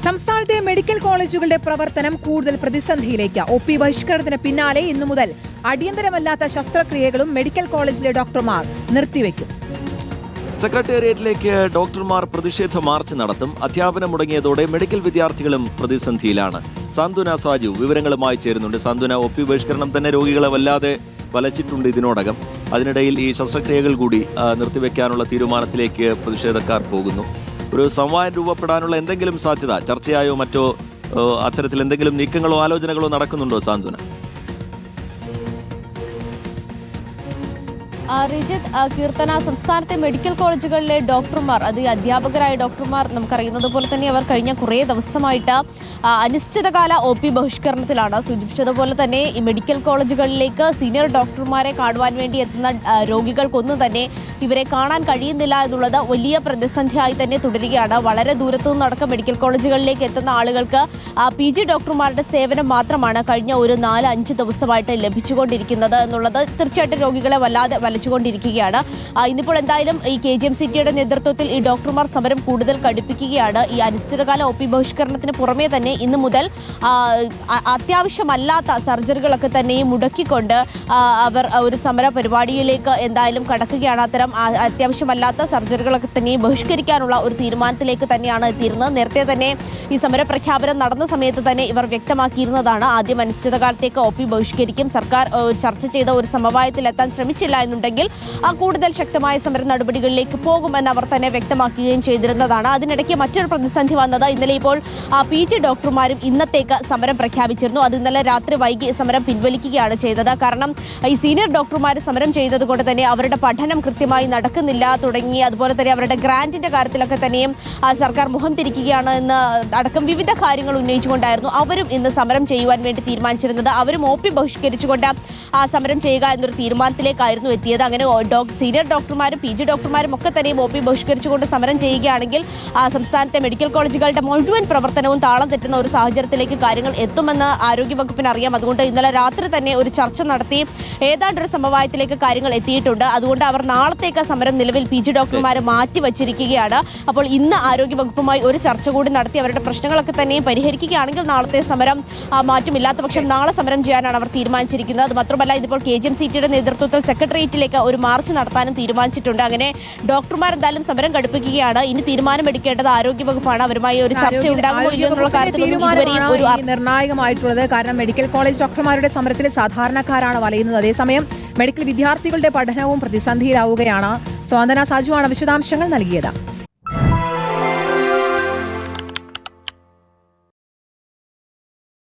സംസ്ഥാനത്തെ മെഡിക്കൽ കോളേജുകളുടെ പ്രവർത്തനം കൂടുതൽ പ്രതിസന്ധിയിലേക്ക്. ഒ.പി. ബഹിഷ്കരണത്തിന് പിന്നാലെ ഇന്നു മുതൽ അടിയന്തരമല്ലാത്ത ശസ്ത്രക്രിയകളും മെഡിക്കൽ കോളേജിലെ ഡോക്ടർമാർ നിർത്തിവെക്കും. സെക്രട്ടേറിയറ്റിലേക്ക് ഡോക്ടർമാർ പ്രതിഷേധ മാർച്ച് നടത്തും. അധ്യാപനം മുടങ്ങിയതോടെ മെഡിക്കൽ വിദ്യാർത്ഥികളും പ്രതിസന്ധിയിലാണ്. സാന്ത്വന സാജു വിവരങ്ങളുമായി ചേരുന്നുണ്ട്. സാന്ത്വന, ഒ.പി. ബഹിഷ്കരണം തന്നെ രോഗികളെ വല്ലാതെ വലച്ചിട്ടുണ്ട് ഇതിനോടകം. അതിനിടയിൽ ഈ ശസ്ത്രക്രിയകൾ കൂടി നിർത്തിവെക്കാനുള്ള തീരുമാനത്തിലേക്ക് പ്രതിഷേധക്കാർ പോകുന്നു. ഒരു സമവായം രൂപപ്പെടാനുള്ള എന്തെങ്കിലും സാധ്യത, ചർച്ചയായോ മറ്റോ അത്തരത്തിൽ എന്തെങ്കിലും നീക്കങ്ങളോ ആലോചനകളോ നടക്കുന്നുണ്ടോ സാന്ത്വന? റിജിത്ത്, കീർത്തന, സംസ്ഥാനത്തെ മെഡിക്കൽ കോളേജുകളിലെ ഡോക്ടർമാർ, അത് അധ്യാപകരായ ഡോക്ടർമാർ നമുക്കറിയുന്നത് പോലെ തന്നെ അവർ കഴിഞ്ഞ കുറേ ദിവസമായിട്ട് അനിശ്ചിതകാല ഒ.പി. ബഹിഷ്കരണത്തിലാണ്. സൂചിപ്പിച്ചതുപോലെ തന്നെ ഈ മെഡിക്കൽ കോളേജുകളിലേക്ക് സീനിയർ ഡോക്ടർമാരെ കാണുവാൻ വേണ്ടി എത്തുന്ന രോഗികൾക്കൊന്നും തന്നെ ഇവരെ കാണാൻ കഴിയുന്നില്ല എന്നുള്ളത് വലിയ പ്രതിസന്ധിയായി തന്നെ തുടരുകയാണ്. വളരെ ദൂരത്തു നിന്നടക്കം മെഡിക്കൽ കോളേജുകളിലേക്ക് എത്തുന്ന ആളുകൾക്ക് PG ഡോക്ടർമാരുടെ സേവനം മാത്രമാണ് കഴിഞ്ഞ ഒരു 4-5 ദിവസമായിട്ട് ലഭിച്ചുകൊണ്ടിരിക്കുന്നത് എന്നുള്ളത് തീർച്ചയായിട്ടും രോഗികളെ വല്ലാതെ വലച്ചുകൊണ്ടിരിക്കുകയാണ്. ഇന്നിപ്പോൾ എന്തായാലും ഈ KGMCTയുടെ നേതൃത്വത്തിൽ ഈ ഡോക്ടർമാർ സമരം കൂടുതൽ കടുപ്പിക്കുകയാണ്. ഈ അനിശ്ചിതകാല ഒ.പി. ബഹിഷ്കരണത്തിന് പുറമെ തന്നെ ഇന്ന് മുതൽ അത്യാവശ്യമല്ലാത്ത സർജറികളൊക്കെ തന്നെയും മുടക്കിക്കൊണ്ട് അവർ ഒരു സമര പരിപാടിയിലേക്ക് എന്തായാലും കടക്കുകയാണ്. അത്തരം അത്യാവശ്യമല്ലാത്ത സർജറികളൊക്കെ തന്നെയും ബഹിഷ്കരിക്കാനുള്ള ഒരു തീരുമാനത്തിലേക്ക് തന്നെയാണ് എത്തിയിരുന്നത്. നേരത്തെ തന്നെ ഈ സമര പ്രഖ്യാപനം നടന്ന സമയത്ത് തന്നെ ഇവർ വ്യക്തമാക്കിയിരുന്നതാണ്. ആദ്യം അനിശ്ചിതകാലത്തേക്ക് ഒ.പി. ബഹിഷ്കരിക്കും. സർക്കാർ ചർച്ച ചെയ്ത ഒരു സമവായത്തിലെത്താൻ ശ്രമിച്ചില്ല എന്നുണ്ടെങ്കിൽ കൂടുതൽ ശക്തമായ സമര നടപടികളിലേക്ക് പോകുമെന്ന് അവർ തന്നെ വ്യക്തമാക്കുകയും ചെയ്തിരുന്നതാണ്. അതിനിടയ്ക്ക് മറ്റൊരു പ്രതിസന്ധി വന്നത് ഇന്നലെ ഇപ്പോൾ PG ഡോക്ടർമാരും ഇന്നത്തേക്ക് സമരം പ്രഖ്യാപിച്ചിരുന്നു. അത് ഇന്നലെ രാത്രി വൈകി സമരം പിൻവലിക്കുകയാണ് ചെയ്തത്. കാരണം ഈ സീനിയർ ഡോക്ടർമാർ സമരം ചെയ്തതുകൊണ്ട് തന്നെ അവരുടെ പഠനം കൃത്യമായി നടക്കുന്നില്ല തുടങ്ങി, അതുപോലെ തന്നെ അവരുടെ ഗ്രാന്റിന്റെ കാര്യത്തിലൊക്കെ തന്നെയും സർക്കാർ മുഖം തിരിക്കുകയാണ് എന്ന് അടക്കം വിവിധ കാര്യങ്ങൾ ഉന്നയിച്ചുകൊണ്ടായിരുന്നു അവരും ഇന്ന് സമരം ചെയ്യുവാൻ വേണ്ടി തീരുമാനിച്ചിരുന്നത്. അവരും ഒ.പി. ബഹിഷ്കരിച്ചുകൊണ്ട് സമരം ചെയ്യുക എന്നൊരു തീരുമാനത്തിലേക്കായിരുന്നു എത്തിയത്. അങ്ങനെ സീനിയർ ഡോക്ടർമാരും PG ഡോക്ടർമാരും ഒക്കെ തന്നെയും ഒ.പി. ബഹിഷ്കരിച്ചുകൊണ്ട് സമരം ചെയ്യുകയാണെങ്കിൽ സംസ്ഥാനത്തെ മെഡിക്കൽ കോളേജുകളുടെ മുഴുവൻ പ്രവർത്തനവും താളം തെറ്റുന്ന ഒരു സാഹചര്യത്തിലേക്ക് കാര്യങ്ങൾ എത്തുമെന്ന് ആരോഗ്യവകുപ്പിന് അറിയാം. അതുകൊണ്ട് ഇന്നലെ രാത്രി തന്നെ ഒരു ചർച്ച നടത്തി ഏതാണ്ടൊരു സമവായത്തിലേക്ക് കാര്യങ്ങൾ എത്തിയിട്ടുണ്ട്. അതുകൊണ്ട് അവർ നാളത്തേക്ക് സമരം നിലവിൽ PG ഡോക്ടർമാരെ മാറ്റിവച്ചിരിക്കുകയാണ്. അപ്പോൾ ഇന്ന് ആരോഗ്യവകുപ്പുമായി ഒരു ചർച്ച കൂടി നടത്തി അവരുടെ പ്രശ്നങ്ങളൊക്കെ തന്നെയും പരിഹരിക്കുകയാണെങ്കിൽ നാളത്തെ സമരം മാറ്റമില്ലാത്ത പക്ഷം നാളെ സമരം ചെയ്യാനാണ് അവർ തീരുമാനിച്ചിരിക്കുന്നത്. അത് മാത്രമല്ല, ഇതിപ്പോൾ KGMCTയുടെ നേതൃത്വത്തിൽ സെക്രട്ടേറിയറ്റിലേക്ക് ഒരു മാർച്ച് നടത്താനും തീരുമാനിച്ചിട്ടുണ്ട്. അങ്ങനെ ഡോക്ടർമാർ എന്തായാലും സമരം കടുപ്പിക്കുകയാണ്. ഇനി തീരുമാനമെടുക്കേണ്ടത് ആരോഗ്യവകുപ്പാണ്. അവരുമായി ഒരു ചർച്ച ഉണ്ടാകുമോ ഇല്ലയോ എന്നുള്ള കാര്യത്തിൽ നിർണായകമായിട്ടുള്ളത്. കാരണം മെഡിക്കൽ കോളേജ് ഡോക്ടർമാരുടെ സമരത്തിൽ സാധാരണക്കാരാണ് വലയുന്നത്. അതേസമയം മെഡിക്കൽ വിദ്യാർത്ഥികളുടെ പഠനവും പ്രതിസന്ധിയിലാവുകയാണ്. സാന്ത്വന സാജുവാണ് വിശദാംശങ്ങൾ നൽകിയത്.